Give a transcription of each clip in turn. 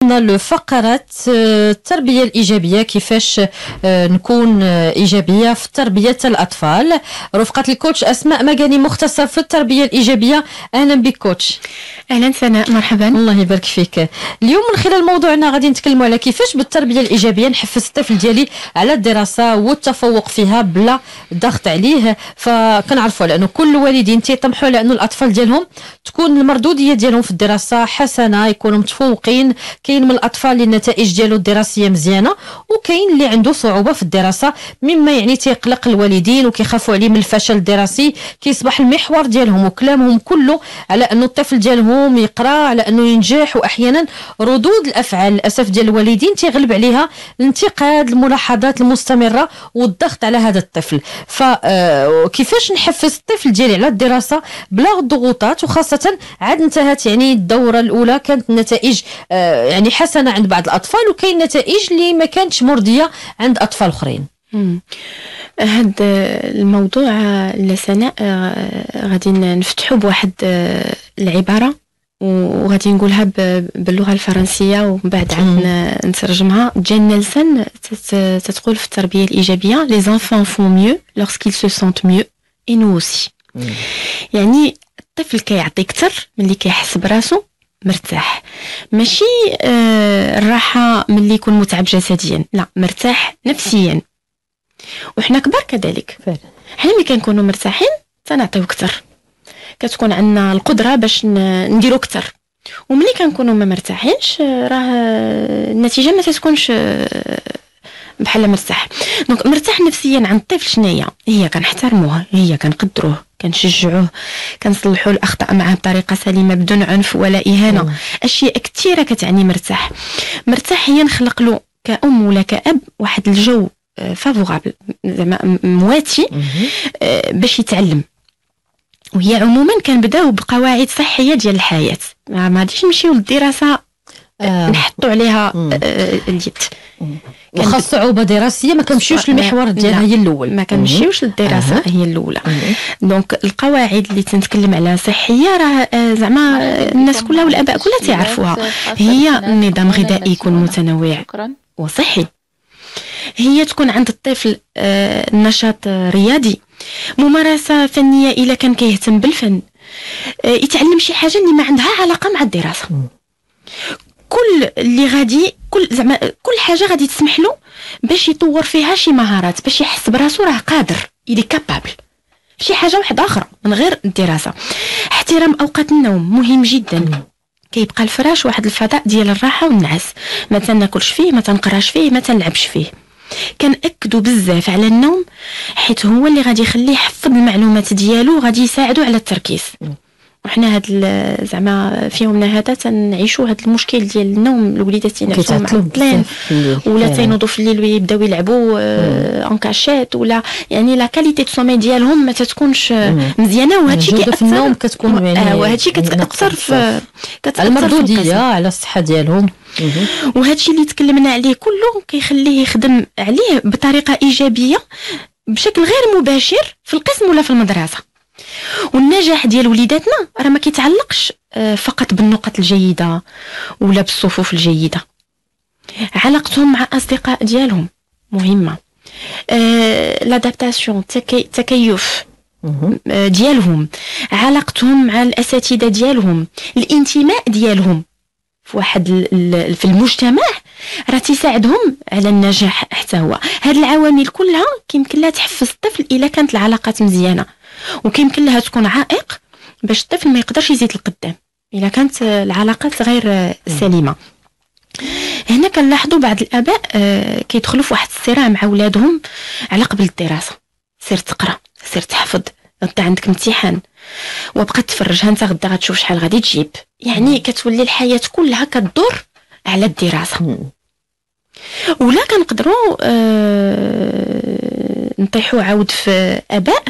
وصلنا لفقرة التربية الإيجابية، كيفاش نكون إيجابية في تربية الأطفال. رفقة الكوتش أسماء مجاني، مختصة في التربية الإيجابية. أهلا بك كوتش. أهلا سناء، مرحبا. الله يبارك فيك. اليوم من خلال موضوعنا غادي نتكلموا على كيفاش بالتربية الإيجابية نحفز الطفل ديالي على الدراسة والتفوق فيها بلا ضغط عليه. فكنعرفوا على أنه كل الوالدين تيطمحوا على أنه الأطفال ديالهم تكون المردودية ديالهم في الدراسة حسنة، يكونوا متفوقين. كاين من الأطفال اللي النتائج ديالو الدراسية مزيانة، وكاين اللي عنده صعوبة في الدراسة، مما يعني تيقلق الوالدين وكيخافوا عليه من الفشل الدراسي. كيصبح المحور ديالهم وكلامهم كله على أنه الطفل ديالهم يقرأ، على أنه ينجح. وأحيانا ردود الأفعال للأسف ديال الوالدين تيغلب عليها الانتقاد، الملاحظات المستمرة والضغط على هذا الطفل. فكيفاش نحفز الطفل ديالي على الدراسة بلا ضغوطات، وخاصة عاد انتهت يعني الدورة الأولى كانت النتائج يعني حسنة عند بعض الأطفال، وكاين نتائج اللي ما كانتش مرضية عند أطفال آخرين. هذا الموضوع لسناء غادي نفتحوا بواحد العبارة وغادي نقولها باللغة الفرنسية ومن بعد عاد نترجمها. جين نيلسون تتقول في التربية الإيجابية: les enfants font mieux lorsqu'ils se sentent mieux et nous aussi. يعني الطفل كيعطي كتر ملي كيحس براسو مرتاح، ماشي الراحة ملي يكون متعب جسديا، لا، مرتاح نفسيا. وحنا كبار كذلك، حنا ملي كنكونوا مرتاحين تنعطيو كتر، كتكون عندنا القدرة باش نديرو كتر. وملي كنكونوا ما مرتاحينش راه النتيجة ما تكونش بحال مرتاح. دونك مرتاح نفسيا عند الطفل شناهي؟ هي كنحترموه، هي كنقدروه، كنشجعوه، كنصلحوا الاخطاء معاه بطريقه سليمه بدون عنف ولا اهانه. اشياء كثيره كتعني مرتاح. مرتاح هي نخلق له كأم ولا كأب واحد الجو فافورابل، زعما مواتي باش يتعلم. وهي عموما كنبداو بقواعد صحيه ديال الحياه، ما غاديش نمشيو للدراسه نحطوا عليها اليد. وخا صعوبه دراسيه ما كنمشيوش للمحور ديالها هي الاول، ما كنمشيوش للدراسه هي الاولى. دونك القواعد اللي تنتكلم على صحيه راه زعما الناس كلها والاباء كلها تعرفوها. هي نظام غذائي يكون متنوع وصحي، هي تكون عند الطفل نشاط رياضي، ممارسه فنيه الا كان كيهتم بالفن، يتعلم شي حاجه اللي ما عندها علاقه مع الدراسه. كل اللي غادي كل حاجه غادي تسمح له باش يطور فيها شي مهارات، باش يحس براسو راه قادر، يلي كابابل شي حاجه واحده اخرى من غير الدراسه. احترام اوقات النوم مهم جدا. كيبقى الفراش واحد الفضاء ديال الراحه والنعاس، ما تناكلش فيه، ما تنقراش فيه، ما تنلعبش فيه. كنأكدوا بزاف على النوم حيت هو اللي غادي يخليه يحفظ المعلومات ديالو، غادي يساعدو على التركيز. وحنا هاد زعما في يومنا هذا تنعيشوا هاد المشكل ديال النوم. الوليدات تينعسوا معطلين ولا تينوضوا في الليل ويبداو يلعبوا انكاشات، ولا يعني لا كاليتي دو سومي ديالهم ما تتكونش مزيانه. وهادشي كيأثر في النوم، كتكون يعني وهادشي كتأثر في المردوديه على الصحه ديالهم. وهادشي اللي تكلمنا عليه كله كيخليه يخدم عليه بطريقه ايجابيه بشكل غير مباشر في القسم ولا في المدرسه. والنجاح ديال وليداتنا راه ما كيتعلقش فقط بالنقط الجيده ولا بالصفوف الجيده. علاقتهم مع الاصدقاء ديالهم مهمه، لادابتاسيون، التكيف ديالهم، علاقتهم مع الاساتذه ديالهم، الانتماء ديالهم في واحد في المجتمع راه تساعدهم على النجاح حتى هو. هاد العوامل كلها كيمكن لها تحفز الطفل الا كانت العلاقات مزيانه، وكيمكن لها تكون عائق باش الطفل ما يقدرش يزيد القدام الا كانت العلاقات غير سليمه. هنا كنلاحظوا بعض الاباء كيدخلوا في واحد الصراع مع اولادهم على قبل الدراسه. سير تقرا، سير تحفظ، غدا عندك امتحان، وبقى تفرج انت غدا غتشوف شحال غادي تجيب. يعني كتولي الحياه كلها كتدور على الدراسه. ولا كنقدروا نطيحوا عاود في اباء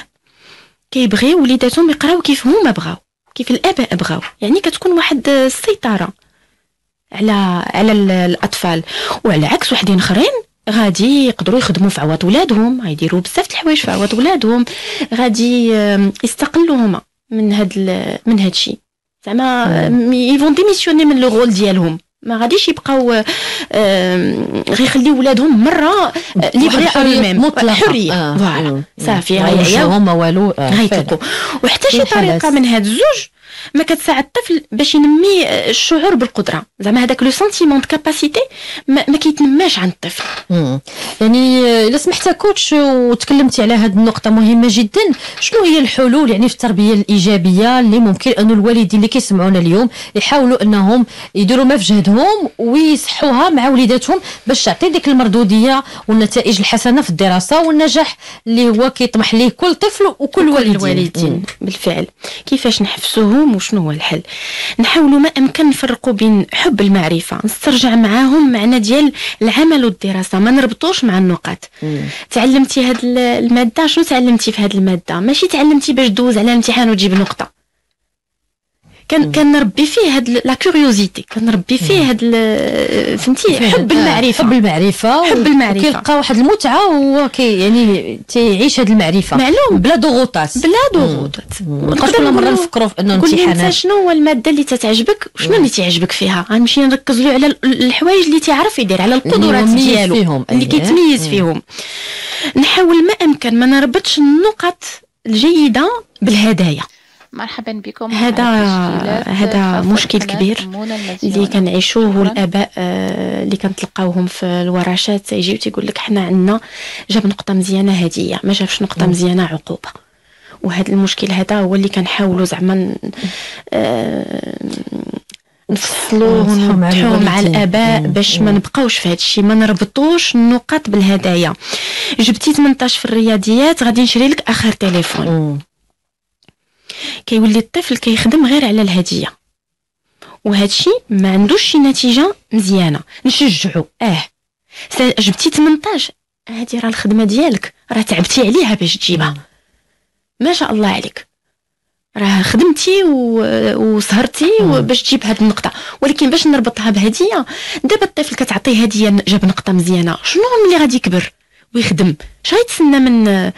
كيبغيو وليداتهم يقراو كيف هما بغاو، كيف الاباء بغاو. يعني كتكون واحد السيطره على الاطفال. وعلى عكس وحدين اخرين غادي يقدروا يخدموا في عوض ولادهم، غيديروا بزاف د الحوايج في عوض ولادهم، غادي يستقلوا هما من هاد الشيء. زعما يفون ديميسيوني من لو رول ديالهم ما غاديش يبقاو غير يخليو ولادهم مره ليبري اريميم مطلقه حريه فوالا صافي غيعياو هما والو غيطلقوا. وحتى شي طريقه من هاد الزوج ما كتساعد الطفل باش ينمي الشعور بالقدره، زعما هذاك لو سونتيمون د كاباسيتي ما كيتنماش عند الطفل. يعني الا سمحت كوتش وتكلمتي على هذه النقطه مهمه جدا، شنو هي الحلول يعني في التربيه الايجابيه اللي ممكن ان الوالدين اللي كيسمعونا اليوم يحاولوا انهم يديروا ما في جهدهم ويصحوها مع وليداتهم باش تعطي ديك المردوديه والنتائج الحسنه في الدراسه والنجاح اللي هو كيطمح ليه كل طفل وكل والدين. بالفعل كيفاش نحفزوهم وشنو هو الحل؟ نحاولوا ما امكن نفرقوا بين حب المعرفه، نسترجع معاهم معنى ديال العمل والدراسه، ما نربطوش مع النقاط. تعلمتي هاد الماده، شنو تعلمتي في هاد الماده؟ ماشي تعلمتي باش دوز على الامتحان وتجيب نقطه. كنربي فيه هاد لا كوريوزيتي، كنربي فيه هاد فهمتي حب المعرفه كيلقى واحد المتعه وهو يعني تيعيش هاد المعرفه معلوم بلا ضغوطات نقدر كل مره نفكروا في انه امتحانات. شنو هو الماده اللي تتعجبك وشنو اللي تعجبك فيها، غنمشي نركز له على الحوايج اللي تعرف يدير، على القدرات ديالو اللي كيتميز فيهم. نحاول ما امكن ما نربطش النقط الجيده بالهدايا. مرحبا بكم. هذا مشكل كبير اللي كنعيشوه الاباء اللي كنتلقاوهم في الورشات، تيجيو تيقول لك حنا عندنا جاب نقطه مزيانه هديه، ما جابش نقطه مزيانه عقوبه. وهذا المشكل هذا هو اللي كنحاولوا زعما نفصلوه ونوضحوه مع الاباء باش ما نبقاوش في هذا الشيء، ما نربطوش النقط بالهدايا. جبتي 18 في الرياضيات غادي نشري لك اخر تليفون. كيولي الطفل كيخدم غير على الهديه، وهذا الشيء ما عندوش شي نتيجه مزيانه. نشجعو جبتي 18 هذه راه الخدمه ديالك، راه تعبتي عليها باش تجيبها، ما شاء الله عليك، راه خدمتي وسهرتي باش تجيب هذه النقطه. ولكن باش نربطها بهديه، دابا الطفل كتعطيه هديه جاب نقطه مزيانه، شنو ملي غادي يكبر ويخدم اش غيتسنى من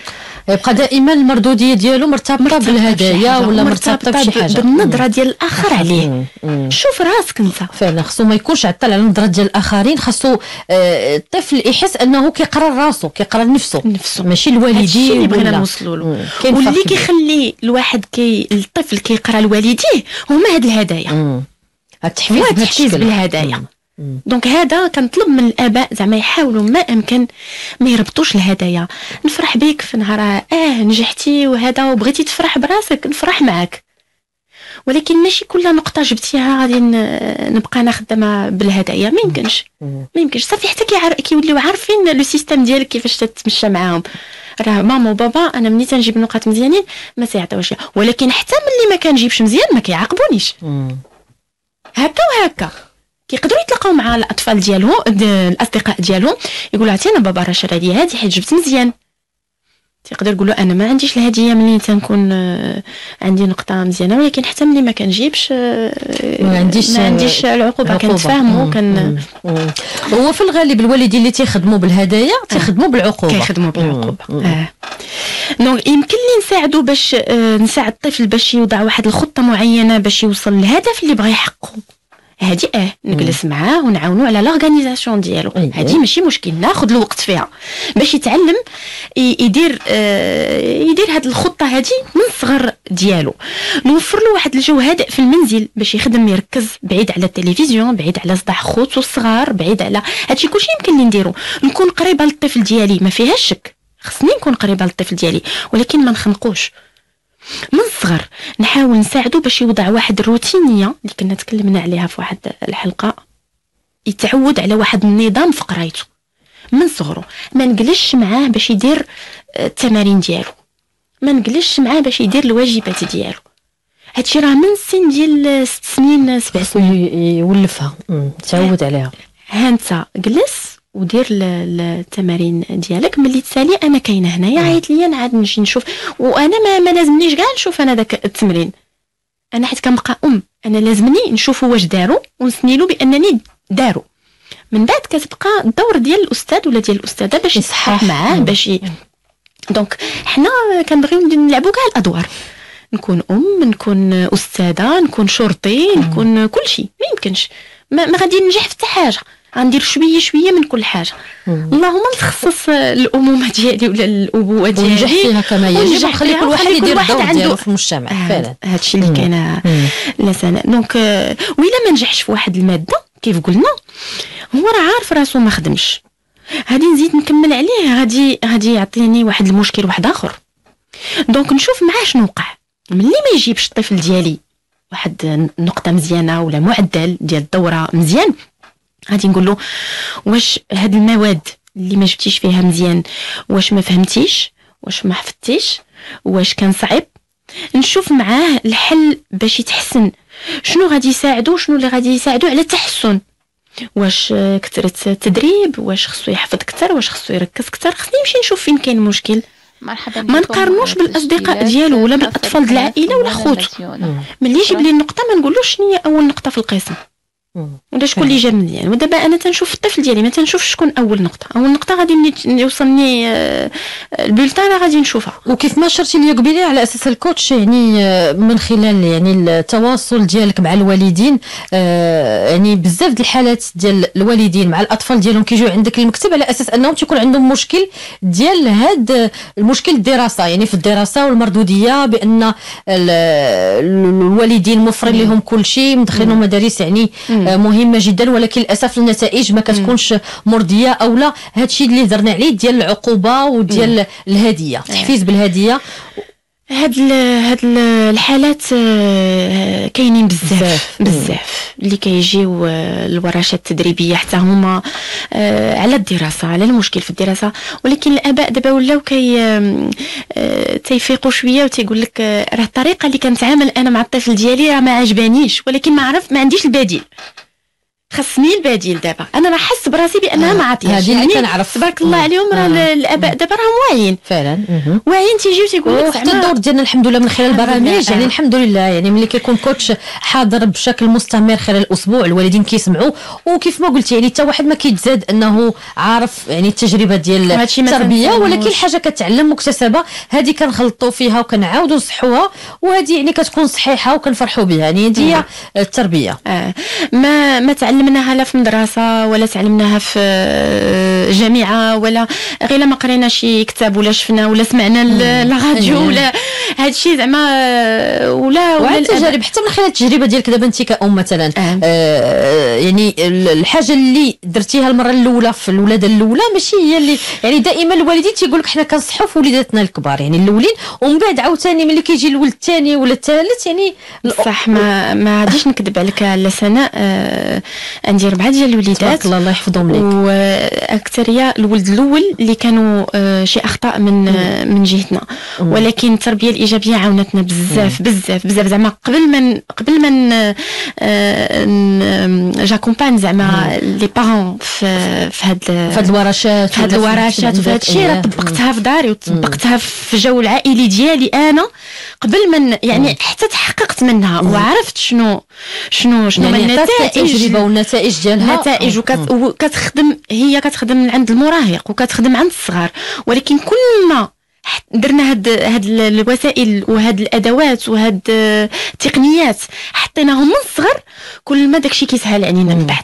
يبقى دائما المردوديه ديالو مرتبطه بالهدايا ولا مرتبطه بشي حاجه، بالنظره ديال الاخر عليه. شوف راسك انت فعلا خصو ما يكونش عطل على النظره ديال الاخرين، خاصو الطفل يحس انه كيقرا راسو، كيقرا نفسه ماشي الوالدين اللي بغينا نوصلوا له. واللي كيخلي الواحد الطفل كيقرا لوالديه هما هاد الهدايا، التحفيز بالهدايا. دونك هذا كنطلب من الاباء زعما يحاولوا ما امكن ما يربطوش الهدايا. نفرح بك في نهار نجحتي وهذا وبغيتي تفرح براسك، نفرح معك، ولكن ماشي كل نقطه جبتيها غادي نبقى انا خدامه بالهدايا. ما يمكنش صافي حتى كيوليو عارفين لو سيستيم ديالك كيفاش تتمشى معاهم. راه ماما وبابا انا ملي تنجيب نقاط مزيانين ما سيعطيوش، ولكن حتى ملي ما كنجيبش مزيان ما كيعاقبونيش. هكا وهكا كيقدروا يتلاقاو مع الاطفال ديالهم الاصدقاء ديالهم، يقولوا عطينا بابا راه شرا لي هذه حيت جبت مزيان. تيقدر يقولوا انا ما عنديش الهديه ملي تنكون عندي نقطه مزيانه، ولكن حتى ملي ما كنجيبش ما عنديش العقوبه. كنتفاهموا هو في الغالب الوالدين اللي تيخدموا بالهدايا تيخدموا بالعقوبه. دونك يمكن لي نساعدوا باش نساعد الطفل باش يوضع واحد الخطه معينه باش يوصل للهدف اللي بغى يحققه. هادي نجلس معاه ونعاونو على لاغانيزاسيون ديالو. هادي ماشي مشكل، ناخذ الوقت فيها باش يتعلم يدير هاد الخطه هادي من الصغر ديالو. نوفر له واحد الجو هادئ في المنزل باش يخدم يركز، بعيد على التلفزيون، بعيد على صداع خوتو الصغار، بعيد على هادشي كلشي يمكن لي نديرو. نكون قريبه للطفل ديالي ما فيهاش شك، خصني نكون قريبه للطفل ديالي، ولكن ما نخنقوش من الصغر. نحاول نساعدو باش يوضع واحد الروتينيه اللي كنا تكلمنا عليها في واحد الحلقه، يتعود على واحد النظام في قرايته من صغره. ما نجلسش معاه باش يدير التمارين ديالو، ما نجلسش معاه باش يدير الواجبات ديالو. هادشي راه من السن ديال 6 سنين 7 سنين يولفها، تعود عليها. ها انت جلس ودير التمارين ديالك، ملي تسالي انا كاينه هنايا، عيط ليا نعاد نمشي نشوف. وانا ما لازمنيش كاع نشوف انا داك التمرين، انا حيت كنبقى انا لازمني نشوف واش دارو ونسنيلو بانني دارو. من بعد كتبقى الدور ديال الاستاذ ولا ديال الاستاذه باش يصحح معاه باش دونك حنا كنبغيو نلعبوا كاع الادوار، نكون نكون استاذه، نكون شرطي، نكون كل شيء. ما يمكنش، ما غادي ننجح في حتى حاجه. غندير شويه شويه من كل حاجه. اللهم نتخصص الامومه ديالي ولا الابوه ديالي ونجح فيها كما يجب، ونخلي كل واحد يدير الدور ديالو في المجتمع. فعلا هادشي اللي كاين لا سناء. دونك وإلا ما نجحش في واحد الماده كيف قلنا، هو راه عارف راسو ما خدمش، غادي نزيد نكمل عليه، غادي يعطيني واحد المشكل واحد اخر. دونك نشوف معاه شنو وقع. ملي ما يجيبش الطفل ديالي واحد نقطه مزيانه ولا معدل ديال الدوره مزيان، غادي نقول له واش هاد المواد اللي ما جبتيش فيها مزيان، واش ما فهمتيش، واش ما حفظتيش، واش كان صعيب. نشوف معاه الحل باش يتحسن، شنو غادي يساعدو، شنو اللي غادي يساعدو على التحسن. واش كثرت التدريب، واش خصو يحفظ كثر، واش خصو يركز كثر. خصني نمشي نشوف فين كاين المشكل. ما نقارنوش بالاصدقاء ديالو ولا بالاطفال ديال العائله ولا خوتو. ملي يجيب لي النقطه ما نقولوش شنو هي اول نقطه في القسم ولا شكون اللي جاب مزيان. ودابا انا تنشوف الطفل ديالي، ما تنشوفش شكون اول نقطه غادي يوصلني البولتان، غادي نشوفها. وكيف ما شرتي لي قبيله على اساس الكوتش، يعني من خلال يعني التواصل ديالك مع الوالدين، يعني بزاف ديال الحالات ديال الوالدين مع الاطفال ديالهم كيجيو عندك المكتب على اساس انهم تيكون عندهم مشكل ديال هاد المشكل الدراسه، يعني في الدراسه والمردوديه، بان الوالدين موفرين لهم كل شيء، مدخلينهم مدارس يعني مهمه جدا، ولكن للاسف النتائج ما كتكونش مرضيه او لا. هادشي اللي هضرنا عليه ديال العقوبه وديال الهديه، تحفيز بالهديه. هاد الحالات كاينين بزاف اللي كيجيو الورشات التدريبيه حتى هما على الدراسه، على المشكل في الدراسه. ولكن الاباء دابا ولاو تيفيقوا شويه وتيقول لك راه الطريقه اللي كنتعامل انا مع الطفل ديالي راه ما عجبانيش، ولكن ما عنديش البديل. خصني البديل. دابا انا راه حس براسي بانها ما عطيتش. هذه اللي كنعرف تبارك الله عليهم. راه الاباء دابا راهم واعيين فعلا، واعيين تيجيو تيقول لك حتى الدور ديالنا الحمد لله من خلال البرامج، يعني الحمد لله، يعني ملي كيكون كوتش حاضر بشكل مستمر خلال الاسبوع، الوالدين كيسمعوا. وكيف ما قلت يعني حتى واحد ما كيتزاد انه عارف يعني التجربه ديال التربيه، ولكن حاجه كتعلم مكتسبه، هذه كنخلطوا فيها وكنعاودوا نصحوها، وهذه يعني كتكون صحيحه وكنفرحوا بها. يعني هي التربيه ما تعلمناها لا في مدرسه ولا تعلمناها في جامعه، ولا غير ما قرينا شي كتاب ولا شفنا ولا سمعنا الراديو ولا هادشي زعما ولا التجارب. حتى من خلال التجربه ديالك دابا انت كأم مثلا، يعني الحاجه اللي درتيها المره الاولى في الولاده الاولى ماشي هي اللي يعني دائما الوالدين تيقول لك حنا كنصحوا في وليداتنا الكبار يعني الاولين، ومن بعد عاوتاني ملي كيجي الولد الثاني ولا الثالث يعني صح. ما غاديش نكذب عليك لا سناء، عندي 4 ديال الوليدات تبارك الله يحفظهم لك، واكثريه الولد الاول اللي كانوا شي اخطاء من جهتنا، ولكن التربيه الايجابيه عاونتنا بزاف زعما قبل ما جاكومبان زعما لي بارون في هاد الورشات، في هاد الشيء راه طبقتها في داري وطبقتها في الجو العائلي ديالي انا قبل ما يعني حتى تحققت منها وعرفت شنو يعني النتائج والنتائج ديالها، نتائج وكتخدم. هي كتخدم عند المراهق وكتخدم عند الصغار، ولكن كل ما درنا هاد الوسائل وهاد الادوات وهاد التقنيات حطيناهم من الصغر، كل ما داكشي كيسهل علينا من بعد.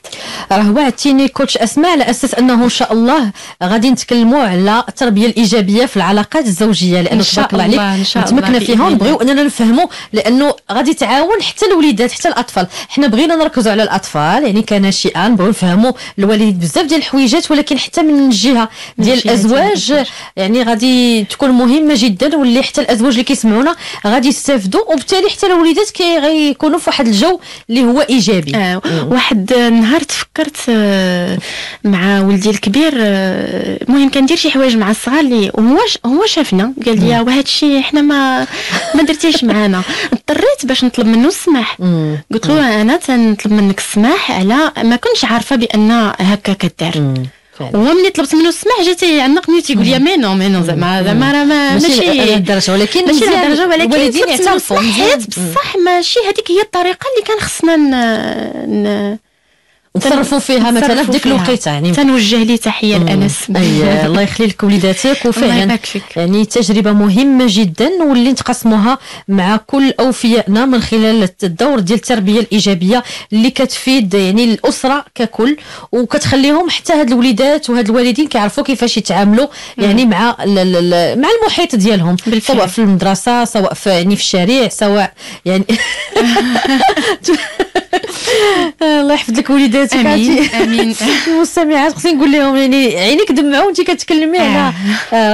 راه وعدتيني كوتش اسماء على اساس انه ان شاء الله غادي نتكلموا على التربيه الايجابيه في العلاقات الزوجيه، لانه تبارك الله عليك متمكنه فيها ونبغيو اننا نفهموا، لانه غادي تعاون حتى الوليدات حتى الاطفال. حنا بغينا نركزوا على الاطفال يعني كناشئين، نبغيو نفهموا الوالدين بزاف ديال الحويجات، ولكن حتى من الجهه ديال الازواج يعني غادي تكون مهمه جدا، واللي حتى الازواج اللي كيسمعونا غادي يستافدوا، وبالتالي حتى الوليدات غيكونوا في واحد الجو اللي هو ايجابي. واحد النهار تفكرت مع ولدي الكبير، المهم كندير شي حوايج مع الصغار اللي هو شافنا قال لي وهذا الشيء حنا ما درتيش معنا. اضطريت باش نطلب منه السماح. قلت له انا تنطلب منك السماح على ما كنتش عارفه بان هكا كدار. هو ملي طلبت منه السماح جا تيعنقني تيقول لي مينو زعما راه ماشي على الدرجه، ولكن ماشي على الدرجه، ولكن الوالدين يعترفوا بصح ماشي هذيك هي الطريقه اللي كان خصنا تصرفوا فيها مثلا في ديك الوقيته. يعني تنوجه لي تحيه لانس. الله يخلي لك وليداتك. وفعلا يعني تجربه مهمه جدا واللي نتقاسموها مع كل اوفيائنا من خلال الدور ديال التربيه الايجابيه اللي كتفيد يعني الاسره ككل، وكتخليهم حتى هاد الوليدات وهاد الوالدين كيعرفوا كيفاش يتعاملوا يعني مع المحيط ديالهم، سواء في المدرسه سواء في يعني في الشارع سواء يعني الله يحفظ لك وليداتك. امين. المستمعات خصني نقول لهم يعني عينيك دمعوا وانت كتكلمي على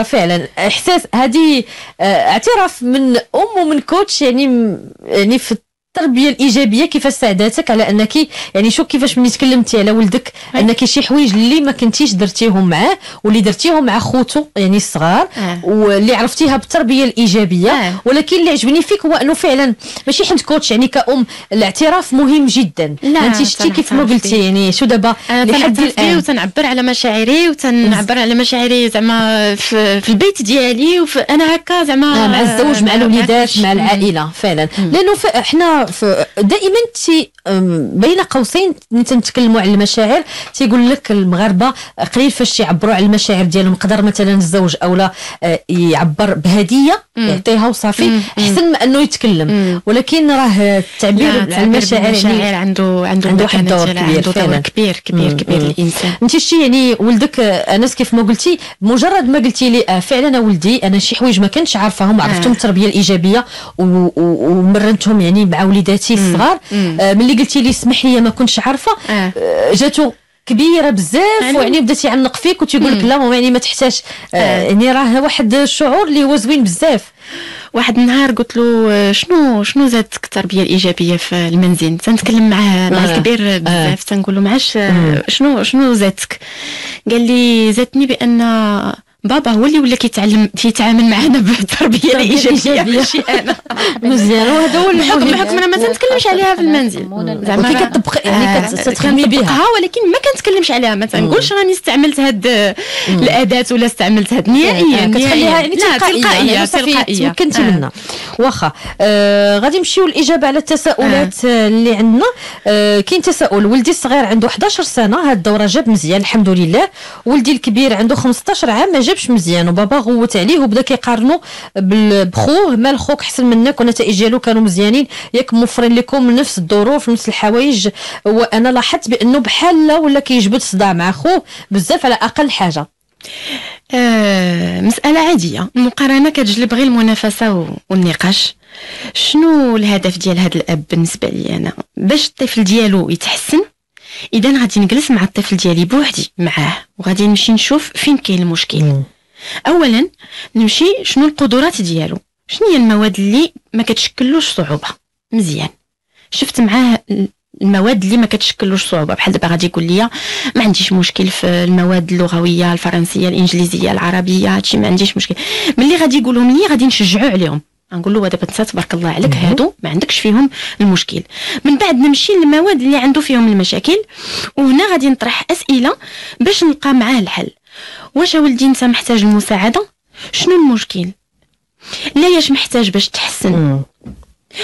فعلا احساس هذه اعتراف من ومن كوتش يعني في التربيه الايجابيه كيفاش ساعداتك على انك يعني شوف كيفاش ملي تكلمتي على ولدك انك شي حوايج اللي ما كنتيش درتيهم معاه واللي درتيهم مع خوتو يعني الصغار واللي عرفتيها بالتربيه الايجابيه. ولكن اللي عجبني فيك هو انه فعلا ماشي حنت كوتش يعني كأم الاعتراف مهم جدا. انت شتي كيف ما قلتي يعني شو دابا لحد الان وتنعبر على مشاعري وتنعبر على مشاعري زعما في البيت ديالي انا هكا زعما مع الزوج مع الوليدات مع العائله فعلا. لانه احنا دائما بين قوسين نتكلموا على المشاعر تيقول لك المغاربه قليل فاش يعبروا على المشاعر ديالهم. قدر مثلا الزوج اولا يعبر بهديه يعطيها وصافي احسن من انه يتكلم. ولكن راه التعبير على المشاعر يعني عنده واحد دور كبير الانسان. انت شي يعني ولدك انس كيف ما قلتي مجرد ما قلتي لي فعلا ولدي انا شي حوايج ما كنتش عارفاهم عرفتهم التربيه الايجابيه ومرنتهم يعني مع وليداتي الصغار ملي قلتي لي اسمح لي ما كنتش عارفه جاتو كبيره بزاف ويعني بدات يعنق فيك وتيقول لك لا ماما يعني ما تحتاج يعني راه واحد الشعور اللي هو زوين بزاف. واحد النهار قلت له شنو زادتك التربيه الايجابيه في المنزل. تنتكلم معاه مع الكبير بزاف تنقول له معاش شنو زادتك. قال لي زادتني بان بابا هو اللي ولا كيتعامل معنا بالتربيه الايجابيه ماشي انا. مزيان وهذا هو بحكم انا ما تنتكلمش عليها في المنزل زعما كي كتطبق يعني كتخدمي بها ولكن ما كنتكلمش عليها. ما تنقولش راني استعملت هاد الاداه ولا استعملت هاد نهائيا كتخليها يعني تلقائيه تمكنتي منها. واخا غادي نمشيو الاجابه على التساؤلات اللي عندنا. كاين تساؤل ولدي الصغير عنده 11 سنه هاد الدوره جاب مزيان الحمد لله. ولدي الكبير عنده 15 عام ما جابش مزيان وبابا غوت عليه وبدا كيقارنوا بخوه مال خوك احسن منك والنتائج ديالو كانوا مزيانين ياك موفرين لكم نفس الظروف نفس الحوايج. وانا لاحظت بانه بحال ولا كيجبد صداع مع خوه بزاف على اقل حاجه. مساله عاديه. المقارنه كتجلب غير المنافسه والنقاش. شنو الهدف ديال هذا الاب بالنسبه لي انا باش الطفل ديالو يتحسن؟ اذا غادي نجلس مع الطفل ديالي بوحدي معاه وغادي نمشي نشوف فين كاين المشكل. اولا نمشي شنو القدرات ديالو، شنو هي المواد اللي ما كتشكلوش صعوبه. مزيان شفت معاه المواد اللي ما كتشكلوش صعوبه بحال دابا غادي يقول لي ما عنديش مشكل في المواد اللغويه الفرنسيه الانجليزيه العربيه هادشي ما عنديش مشكل. ملي غادي يقولهم لي غادي نشجعو عليهم نقول له دابا انت تبارك الله عليك هادو ما عندكش فيهم المشكل. من بعد نمشي للمواد اللي عنده فيهم المشاكل وهنا غادي نطرح اسئله باش نلقى معاه الحل. واش ولدي انت محتاج المساعده؟ شنو المشكل؟ لا ياش محتاج باش تحسن؟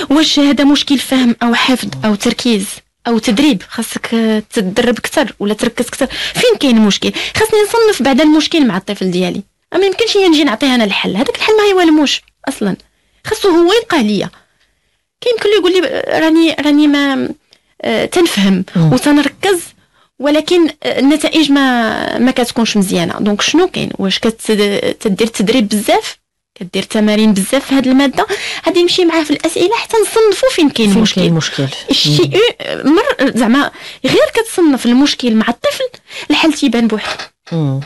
واش هذا مشكل فهم او حفظ او تركيز او تدريب خاصك تدرب اكثر ولا تركز اكثر؟ فين كاين المشكل؟ خاصني نصنف بعد المشكل مع الطفل ديالي. ما يمكنش نجي نعطيه انا الحل، هذاك الحل ما يوالموش اصلا، خاصو هو يلقى ليا. كيمكن له يقول لي راني ما تنفهم وتنركز ولكن النتائج ما كتكونش مزيانه. دونك شنو كاين؟ واش كتدير تدريب بزاف، كدير تمارين بزاف في هذه الماده؟ غادي نمشي معاه في الاسئله حتى نصنفوا فين كاين المشكل. الشيء زعما غير كتصنف المشكل مع الطفل الحل تيبان بوحدو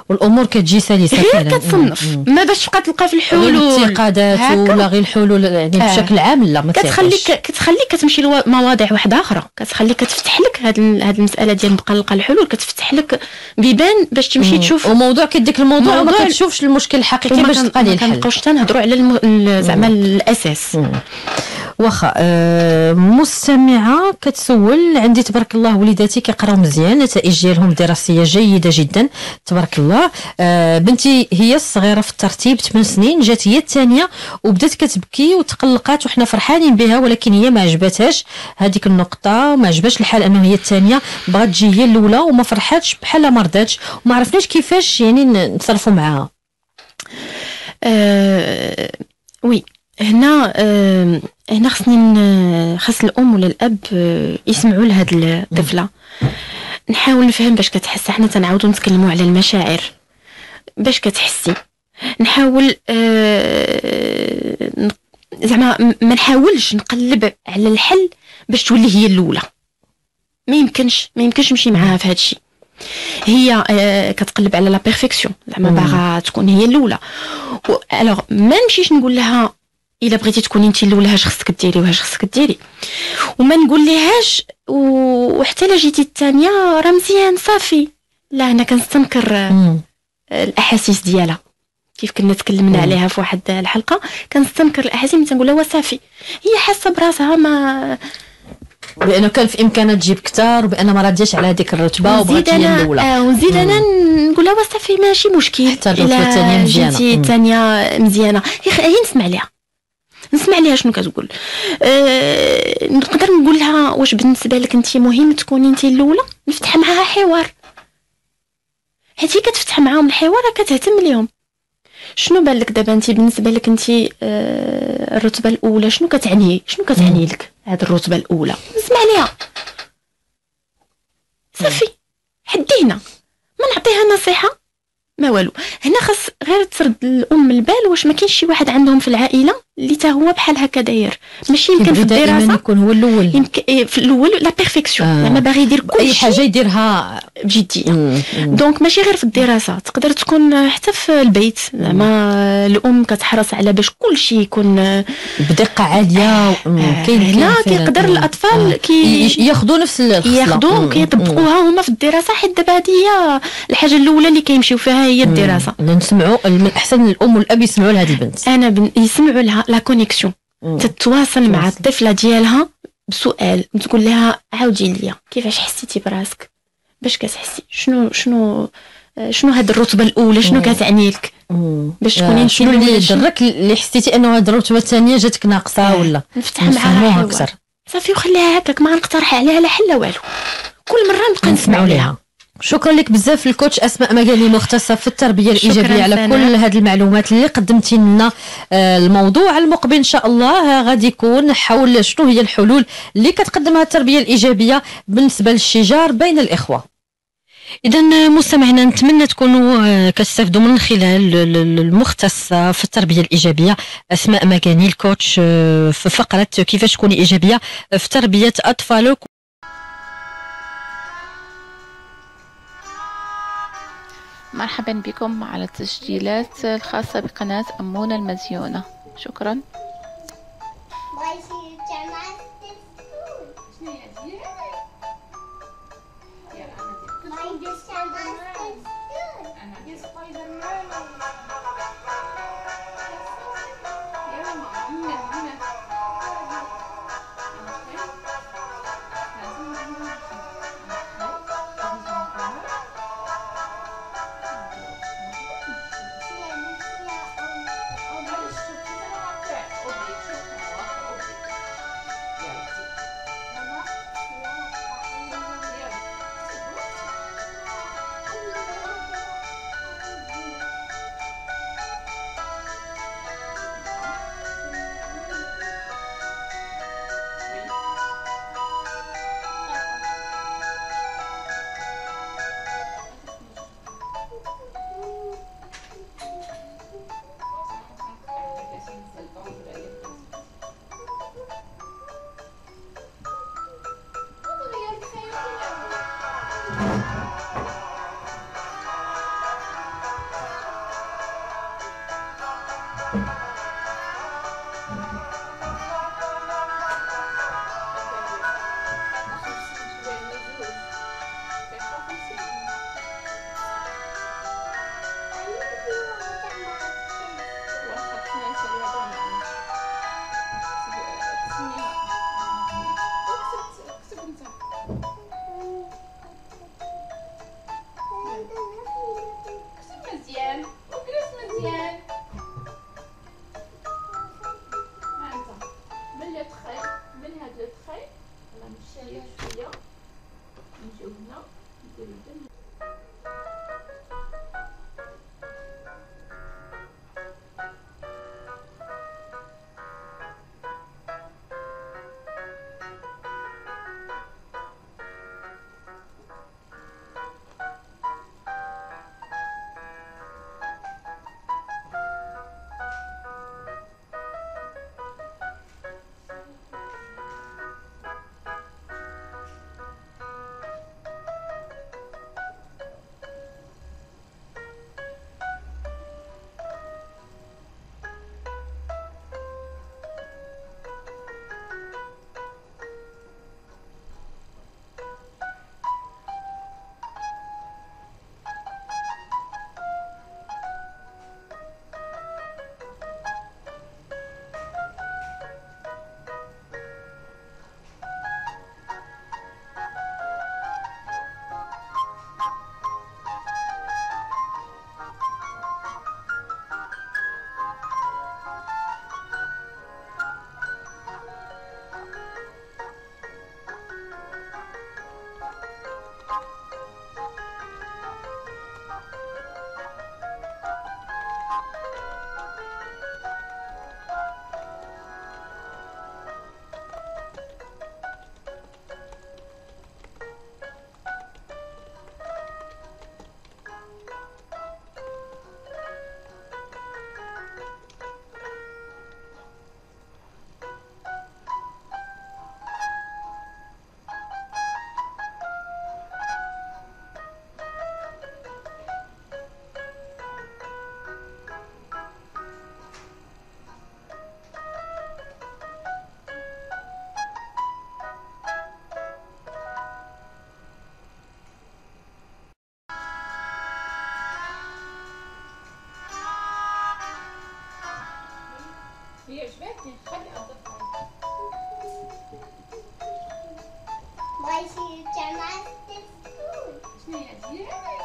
والامور كتجي سلسه فعلا. كتصنف ما باش تبقى تلقى في الحلول الاعتقادات ولا غير الحلول يعني بشكل عام لا ما كتخليك كتمشي لمواضيع واحده اخرى، كتخليك كتفتح لك هذه المساله ديال نبقى نلقى الحلول، كتفتح لك بيبان باش تمشي تشوف وموضوع كديك الموضوع وما كتشوفش المشكل الحقيقي باش تلقى ليه الحل. ما كنبقاوش تنهضروا على زعما الاساس. واخا مستمعه كتسول عندي تبارك الله وليداتي كيقراو مزيان، نتائج ديالهم الدراسيه جيده جدا تبارك تبارك الله. بنتي هي الصغيره في الترتيب 8 سنين، جات هي الثانيه وبدات كتبكي وتقلقات وحنا فرحانين بها، ولكن هي ما عجبتهاش هذيك النقطه، ما عجبش الحال انه هي الثانيه، بغات تجي هي الاولى وما فرحاتش بحال ما رضاتش، وما عرفناش كيفاش يعني نتصرفوا معاها. وي هنا خاص الام ولا الاب يسمعوا لهاد الطفله. نحاول نفهم باش كتحس، حنا تنعاودوا نتكلموا على المشاعر باش كتحسي. نحاول زعما ما نحاولش نقلب على الحل باش تولي هي الاولى. ما يمكنش نمشي معاها في هذا الشيء. هي كتقلب على لا بيرفكسيون، زعما باغا تكون هي الاولى. الوغ ما نمشيش نقول لها الا بغيتي تكوني انت الاولى هاش خصك ديري وهاش خصك ديري، وما نقول لهاش وحتى لا جيتي الثانيه راه مزيان صافي. لا، انا كنستنكر الاحاسيس ديالها كيف كنا تكلمنا عليها في واحد الحلقه. كنستنكر الاحاسيس، ملي تنقول لها وصافي هي حاسه براسها ما بانه كان في امكانها تجيب كثار، وبان ما رادياش على هذيك الرتبه وبغات هي الاولى. ونزيد انا نقول لها وصافي ماشي مشكل، حتى الرتبه الثانيه مزيانه، جيتي الثانيه مزيانه. هي نسمع ليها شنو كتقول. نقدر نقول لها واش بالنسبه لك انت مهم تكوني انت الاولى، نفتح معها حوار. حيت هي كتفتح معاهم الحوار كتهتم ليهم. شنو بان لك دابا انت بالنسبه لك انت الرتبه الاولى شنو كتعني لك هذه الرتبه الاولى؟ نسمع ليها صافي. حدينا ما نعطيها نصيحه ما والو. هنا خاص غير ترد الام البال واش ما كاينش شي واحد عندهم في العائله اللي تا هو بحال هكا داير. ماشي يمكن في الدراسه يكون هو الاول، يمكن في الاول لا بيرفكسيون، زعما باغي يدير كل اي حاجه يديرها بجديه. دونك ماشي غير في الدراسه، تقدر تكون حتى في البيت. زعما الام كتحرص على باش كل شيء يكون بدقه عاليه. كاين هنا كيقدر الاطفال ياخذوا نفس الخصله، ياخذوا وكيطبقوها هما في الدراسه. حيت دابا هذه هي الحاجه الاولى اللي كيمشيو فيها هي الدراسه. نسمعوا من احسن الام والاب يسمعوا لهذه البنت. انا يسمعوا لها لا كونيكسيون، تتواصل مع الطفله ديالها بسؤال، تقول لها عاودي ليا كيفاش حسيتي براسك، باش كتحسي شنو هاد الرتبه الاولى شنو كتعني لك، باش تكوني انت شنو اللي ضرك اللي حسيتي انه هاد الرتبه الثانيه جاتك ناقصه ولا نفتح معاها اكثر صافي وخليها هكاك، ما نقترح عليها لا حل لا والو. كل مره نبقى نسمع ليها. شكرا لك بزاف الكوتش اسماء مقالي، مختصه في التربيه الايجابيه، على كل هذه المعلومات اللي قدمتي لنا. الموضوع المقبل ان شاء الله غادي يكون حول شنو هي الحلول اللي كتقدمها التربيه الايجابيه بالنسبه للشجار بين الاخوه. اذا مستمعينا نتمنى تكونوا كتستافدوا من خلال المختصه في التربيه الايجابيه اسماء مقالي الكوتش في فقره كيفاش تكوني ايجابيه في تربيه اطفالك. مرحبا بكم على التسجيلات الخاصة بقناة أمونة المزيونة. شكرا. بغيتي تعمل شنو هي هادي؟